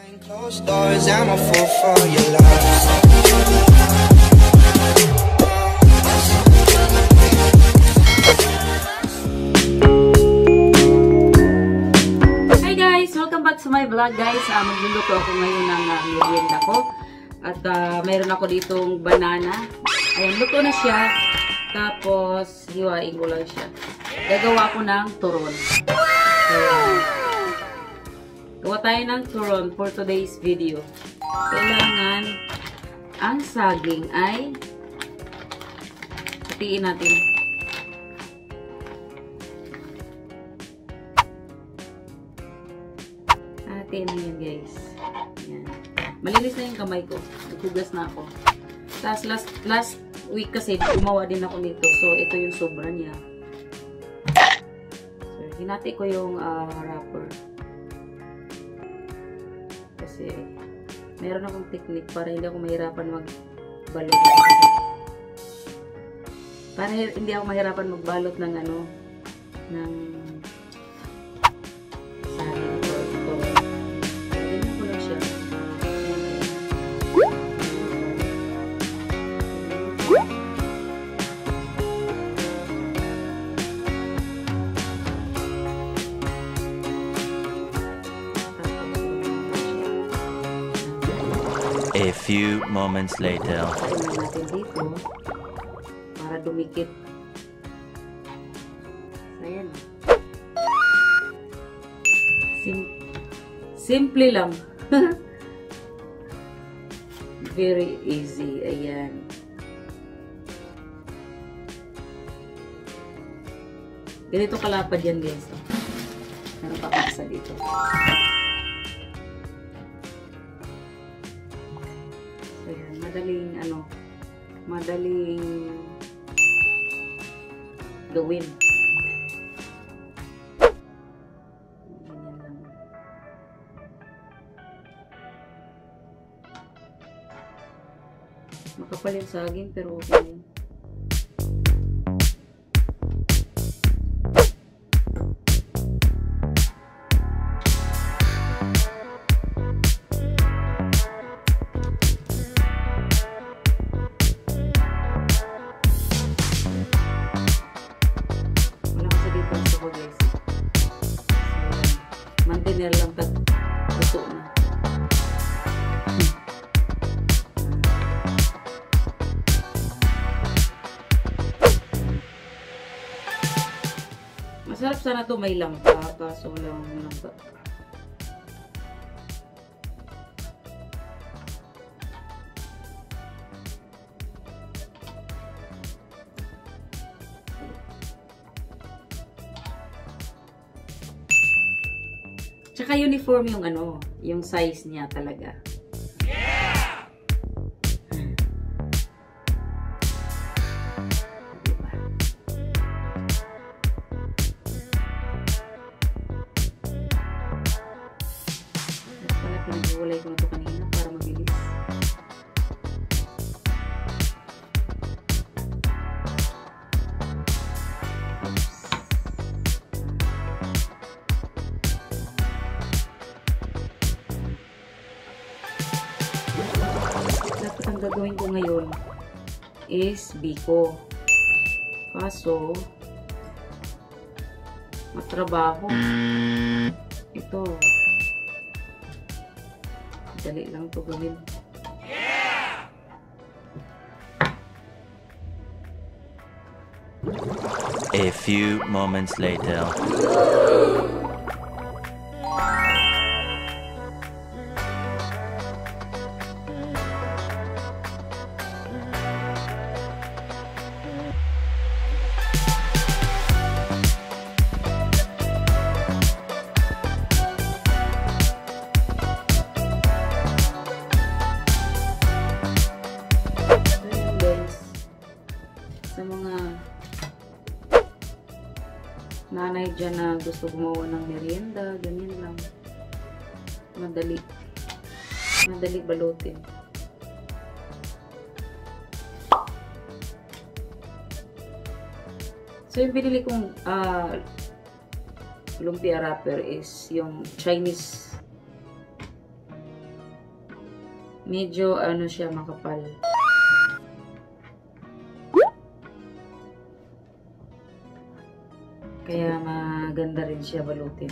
Closed doors, I'm a fool for your love. Hi guys! Welcome back to my vlog guys. Magluluto ako ngayon ng merienda ko. At mayroon ako ditong banana. Ayan, luto na siya. Tapos, hiwain ko lang siya. Gagawa ko ng turon. Gawa tayo ng turon for today's video. Kailangan ang saging ay hatiin natin. Hatiin na yun guys. Yan. Malinis na yung kamay ko. Naghugas na ako. Tapos last week kasi gumawa din ako nito. So ito yung sobra niya. So hinati ko yung wrapper. Kasi meron akong technique para hindi ako mahirapan magbalot. Para hindi ako mahirapan magbalot ng ano, ng saging ko. Ito. Ganyan ko lang siya. A few moments later. Painin natin dito para dumikit. Ayan. Simple lang. Very easy. Ayan. Ganito kalapad yan guys. Meron pa akong isa dito. Ayan, madaling gawin. Ganyan lang. Makapal yung saging pero okay yun. Mantinel lang pag luto na. Masarap sana to may langka, kaso lang langka. Tsaka uniform yung ano, yung size niya talaga. Yeah! Diba? At pala pinag-iwalay ko na ito kanina para mabilis. Ang gagawin ko ngayon is biko. Kaso matrabaho. Ito. Dali lang ito gawin. A few moments later. Sa mga nanay dyan na gusto gumawa ng merienda, ganyan lang. Madali balutin. So yung binili kong lumpia wrapper is yung Chinese Medyo ano siya, makapal. Kaya maganda rin siya balutin.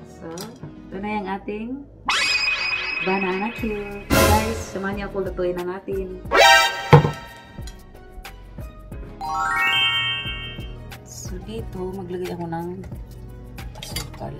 So, ito na yung ating banana cue. Guys, samahan niyo ako, lutuin na natin. So, dito, maglagay ako ng asukal.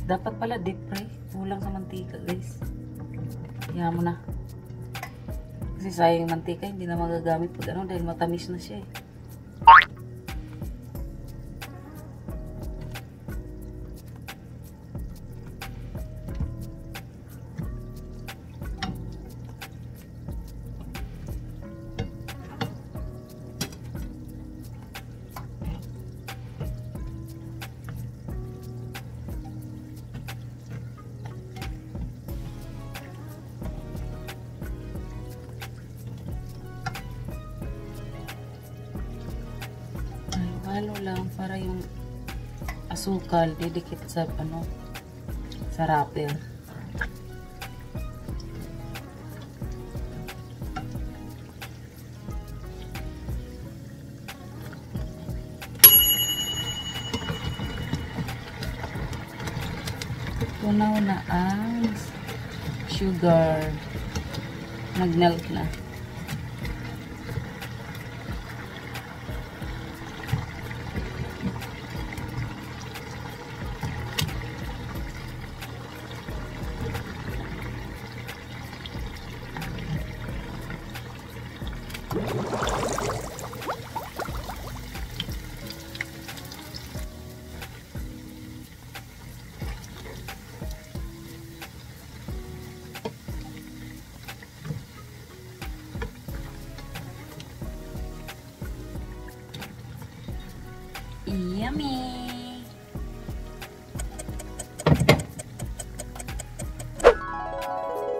Dapat pala deep fry. Kulang sa mantika, guys. Kaya mo na. Kasi sayang yung mantika, hindi na magagamit pag ano dahil matamis na siya eh. Halo lang para yung asukal didikit sa ano, sa wrapper. Tunaw na ang sugar. Nag-melt na. Yummy!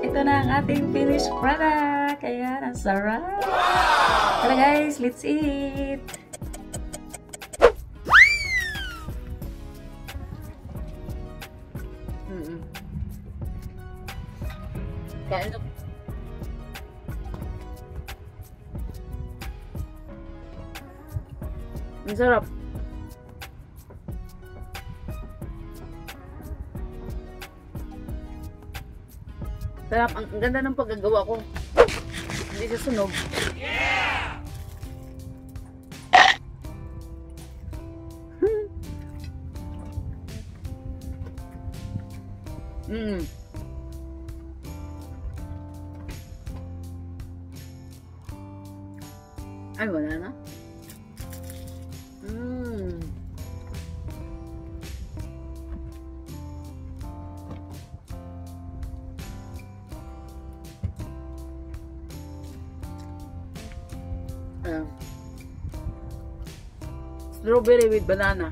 Ito na ang ating finished product. Ayan, ang sarap. Tara guys, let's eat! Kain na. Ang sarap. Sarap. Ang ganda ng paggagawa ko. Hindi siya sunog. Yeah! Ay, wala na. Strawberry with banana.